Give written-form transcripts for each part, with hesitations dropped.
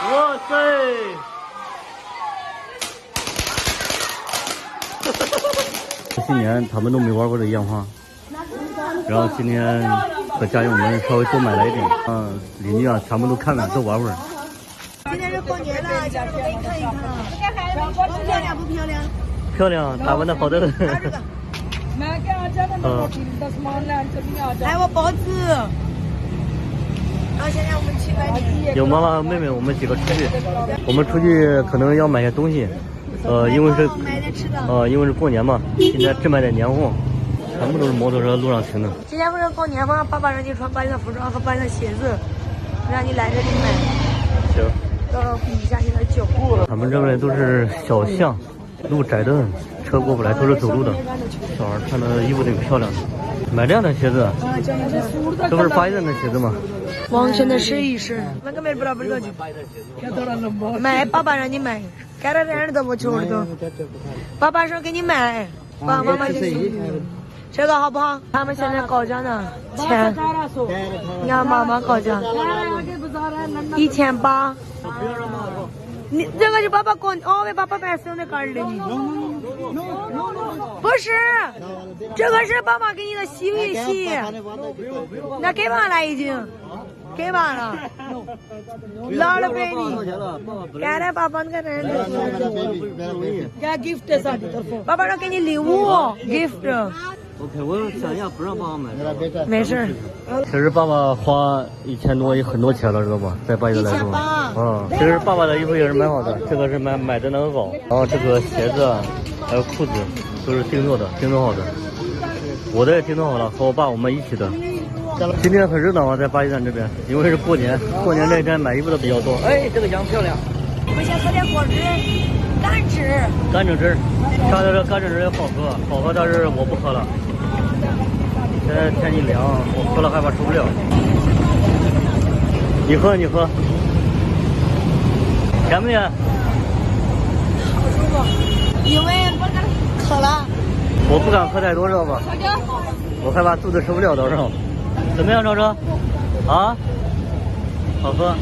哇塞！今年他们都没玩过这烟花，然后今天和家人们稍微多买了一点，邻居啊全部都看看，都玩玩。今天是过年了，家人们给你看一看，漂亮不漂亮？漂亮，打扮的好的很。还有包子。然后现在我们去买点。有妈妈妹妹，我们几个出去，我们出去可能要买些东西，因为是因为是过年嘛，现在只买点年货，全部都是摩托车路上停的。今天不是过年吗？爸爸让你穿白色服装和白色鞋子，让你来这里买。行。要比一下现在脚步。他们这边都是小巷，路窄的很，车过不来，都是走路的。小孩穿的衣服挺漂亮的，买这样的鞋子，这不是白人的鞋子吗？往前的试一试，那个买不了不了就买，爸爸让你买，该到点都不求的。爸爸说给你买，爸妈妈就这个好不好？他们现在搞价呢，钱，你看妈妈搞价，1800。你这个是爸爸给为爸爸买生的杆的你，不是，这个是爸爸给你的洗浴器，那给完了已经，给完了，老了给你，给了爸爸给人的，给 gift 啥的，爸爸说给你礼物 gift。OK， 我想一下不让爸爸买，没事。其实爸爸花1000多也很多钱了，知道吧？在巴黎来说，其实爸爸的衣服也是蛮好的，这个是买的那个好，然后这个鞋子还有裤子都是定做的，定做好的。我的也定做好了，和我爸我们一起的。今天很热闹啊，在巴黎站这边，因为是过年，过年这一天买衣服的比较多。哎，这个羊漂亮。我们先喝点果汁，甘蔗。甘蔗汁，他的这甘蔗汁也好喝，好喝，但是我不喝了。现在天气凉，我喝了害怕受不了。你喝，你喝，甜不甜？好舒服，因为不敢渴了。我不敢喝太多，知道吧？我害怕肚子受不了，到时候。怎么样，赵哲？啊？好喝。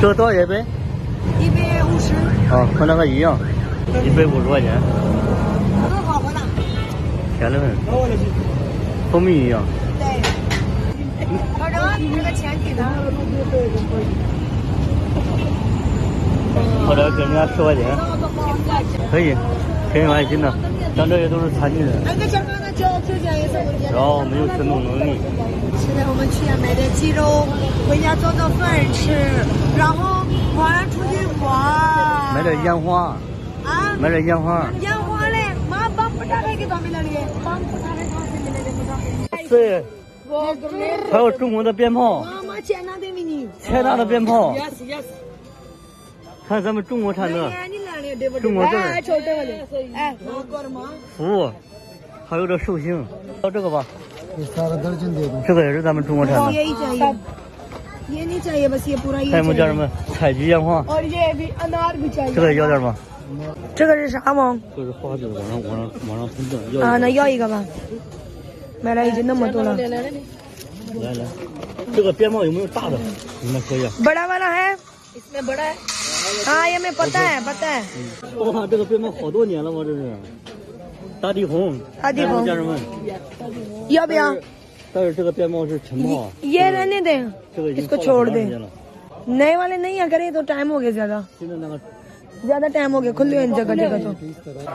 这个多少钱一杯？150。啊，和那个一样，1杯50块钱。这个好喝的。甜得很，蜂蜜一样。对。老郑，你这个钱给他。或者给人家10块钱，可以，挺有爱心的。咱这些都是残疾人。然后我们有行动能力。现在我们去买点鸡肉，回家做做饭吃，然后晚上出去玩。买点烟花。啊？买点烟花。烟花嘞，妈帮不着那个倒霉了哩，帮不着那个倒霉了。对。还有中国的鞭炮。妈妈钱拿的没你？钱拿的鞭炮。看咱们中国产的，中国字儿，哎，服务，还有这寿星，到这个吧，这个也是咱们中国产的。看有没有家人们采集烟花，这个也要点吗？这个是啥吗？这是花纸，往上喷灯。啊，那要一个吧，买了已经那么多了。来，这个鞭炮有没有大的？你们说一下。बड़ा वाला है इसमें बड़ा है हाँ ये मैं पता है哇，这个鞭炮好多年了吗？这是大地红，家人们要不要？但是这个鞭炮是晨炮，ये रहने दे, इसको छोड़ दे। नए वाले नहीं है, करे तो टाइम हो गया ज्यादा टाइम हो गया, खुले जगह तो।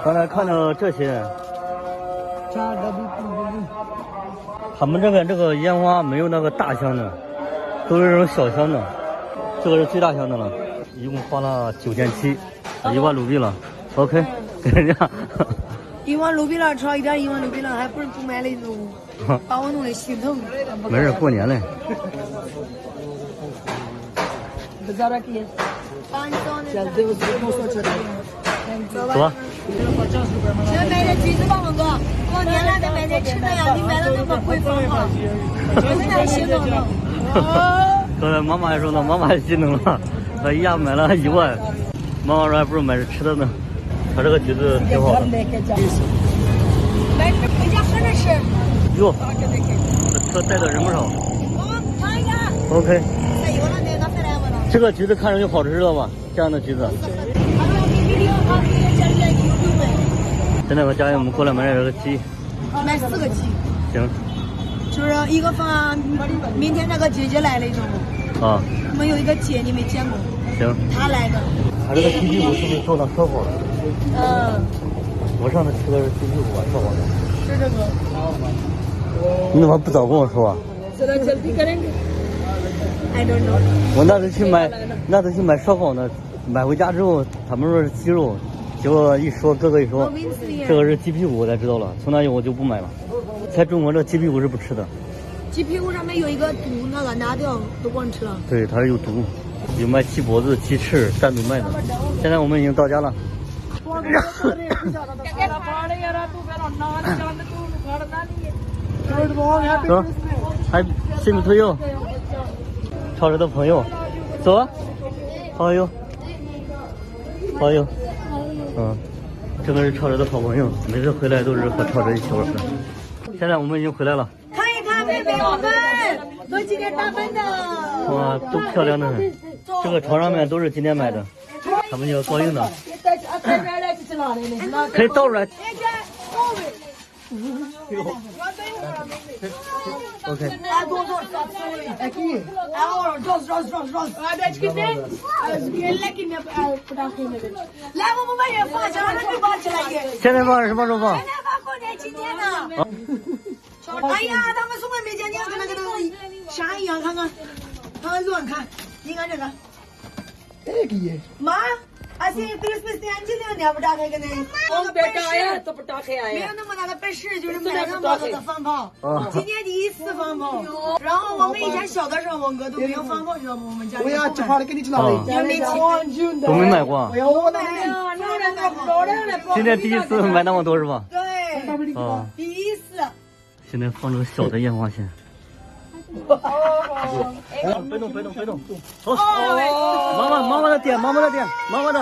刚才看到这些，他们这边这个烟花没有那个大箱的，都是这种小箱的，这个是最大箱的了。一共花了9700，1万卢比了。OK， 给人家。1万卢比了，超一点1万卢比了，还不是不买了一种，把我弄得心疼。没事，过年嘞。走吧。先买点橘子吧，王哥。过年了，得买点吃的呀！你买了那么贵方法，真的心疼了。刚才妈妈还说呢，妈妈还心疼了，她一下买了1万，妈妈说还不如买着吃的呢。它这个橘子挺好的。买回家喝着吃。哟，这车带的人不少。尝一下。OK。这个橘子看上去好吃，知道吗？这样的橘子。现在我家里我们过来买这个鸡，买4个鸡。行。就是一个放明天那个姐姐来了，你知道吗？啊。我们有一个姐你没见过。行。她来的。他这个鸡屁股是不是做的烧好的？我上次吃的是鸡屁股啊，烧好的。是这个。你怎么不早跟我说啊？ I don't know。我那次去买烧烤呢，买回家之后他们说是鸡肉，结果一说哥哥一说这个是鸡屁股，我才知道了。从那以后我就不买了。在中国这鸡屁股是不吃的。鸡屁股上面有一个毒，那个拿掉都不能吃了。对，它是有毒。有卖鸡脖子、鸡翅单独卖的。现在我们已经到家了。走，还新的朋友，超市的朋友，走啊，好友，好友，这个是超市的好朋友，每次回来都是和超市一起玩的。现在我们已经回来了，看一看妹妹我们都今天打扮的，哇，都漂亮的很。这个床上面都是今天买的，他们就高兴的，可以倒出来。OK。来，我们把人放下，让你抱起来一。现在放什么时候放？现在放过年期间呢。哎呀，他们送的没见，你看跟那个啥一样，看看，看看乱看，你看这个。妈。 Así Christmas 的安静的，你要不打开个呢？我别打呀，都不打开呀。没有那么大的本事，就是买那么多的放炮。今年第一次放炮。然后我们以前小的时候，我哥都没有放炮，知道吗？我们家。我呀，这话给你知道的。都没买过。我买。今天第一次买那么多是吧？对。啊。第一次。现在放这个小的烟花线。别动，别动，别动！走，妈妈的点，妈妈的点，妈妈的。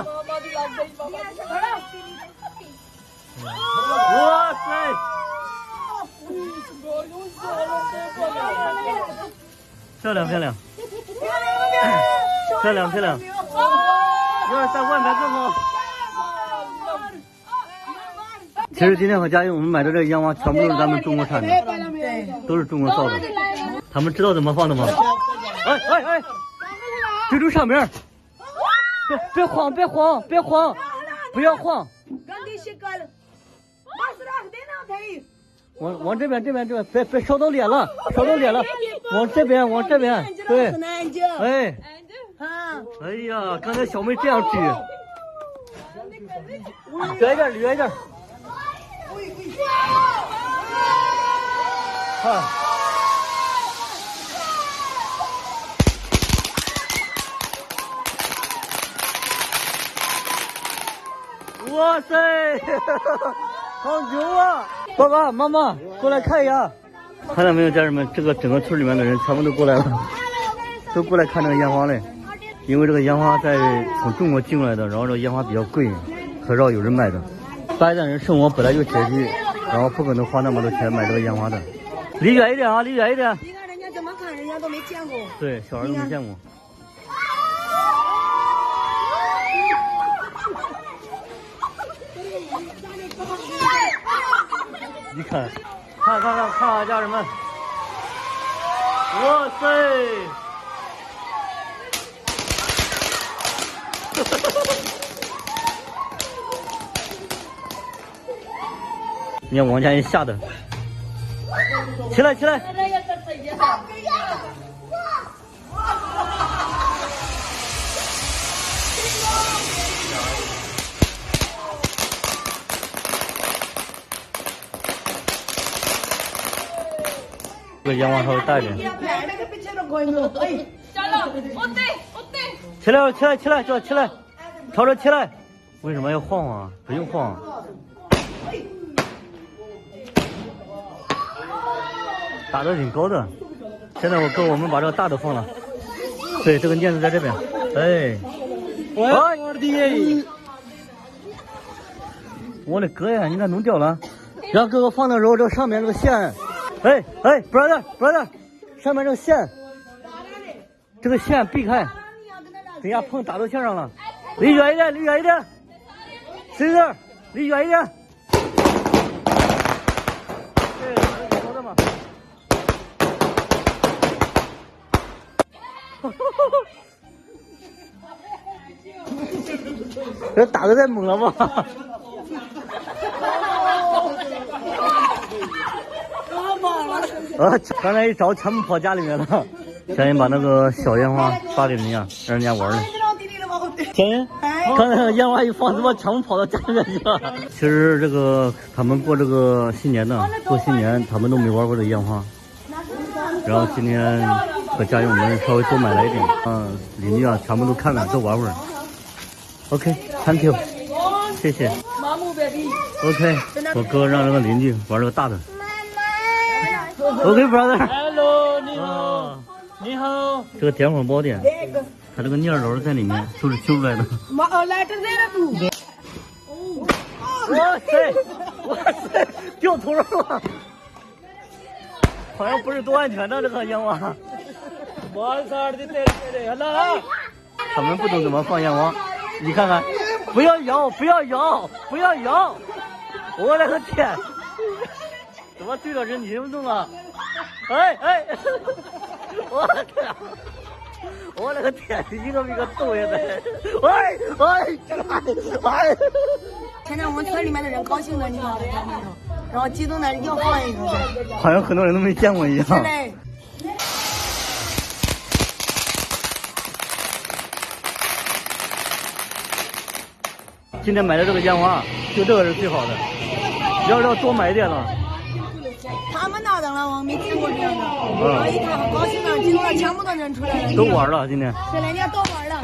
哇塞！漂亮漂亮，漂亮漂亮。要是在外面更好。其实今天和佳韵我们买的这个烟花全部都是咱们中国产的，都是中国造的。他们知道怎么放的吗？哎，追住上边，别晃，别晃，别晃，不要晃。往这边，别烧到脸了，烧到脸了。往这边，对。哎呀，刚才小妹这样举，远一点。看。哇塞，好牛啊！爸爸妈妈过来看一下，看到没有，家人们，这个整个村里面的人全部都过来了，都过来看这个烟花嘞。因为这个烟花从中国进过来的，然后这个烟花比较贵，很少有人买的。巴基斯坦人生活本来就拮据，然后不可能花那么多钱买这个烟花的。离远一点啊，离远一点。你看人家怎么看，人家都没见过。对，小孩都没见过。你看，看，家人们，哇塞！你看王佳怡吓的，起来！这个烟花稍微大一点。起来，起来，朝着起来。为什么要晃啊？不用晃。打得挺高的。现在我们把这个大的放了。对，这个镊子在这边。哎，我的哥呀！你咋弄掉了？让哥哥放的时候，这上面这个线。哎 ，brother， 上面这个线，这个线避开。等下碰打到墙上了，离远一点，离远一点，谁事？离远一点。对，好的嘛。这打的太猛了吧！刚才一招全部跑家里面了。小云把那个小烟花发给人家，让人家玩了。小云，刚才那个烟花一放，怎么全部跑到家里面去了？其实这个他们过这个新年呢，过新年他们都没玩过这烟花。然后今天和家友们稍微多买了一点，邻居啊全部都看看，都玩玩。OK，Thank you， 谢谢。OK， 我哥让这个邻居玩这个大的。OK，brother。Hello， 你好。你好。这个点火宝典，它这个念头在里面，都是修出来的。哇塞，哇塞，掉头上了。好像不是多安全的这个烟花。他们不懂怎么放烟花，你看看，不要摇，不要摇，不要摇！我勒个天，怎么对着人群众啊？哎，我的天！我勒个天，一个比个逗也在！哎！现在我们村里面的人高兴的，你看，然后激动的要放一个，好像很多人都没见过一样。今天买的这个烟花，就这个是最好的，要多买一点了。他们那等了，我没见过这样的，然后一看很高兴的，激动的全部都认出来了。都玩了今天。是人家都玩了。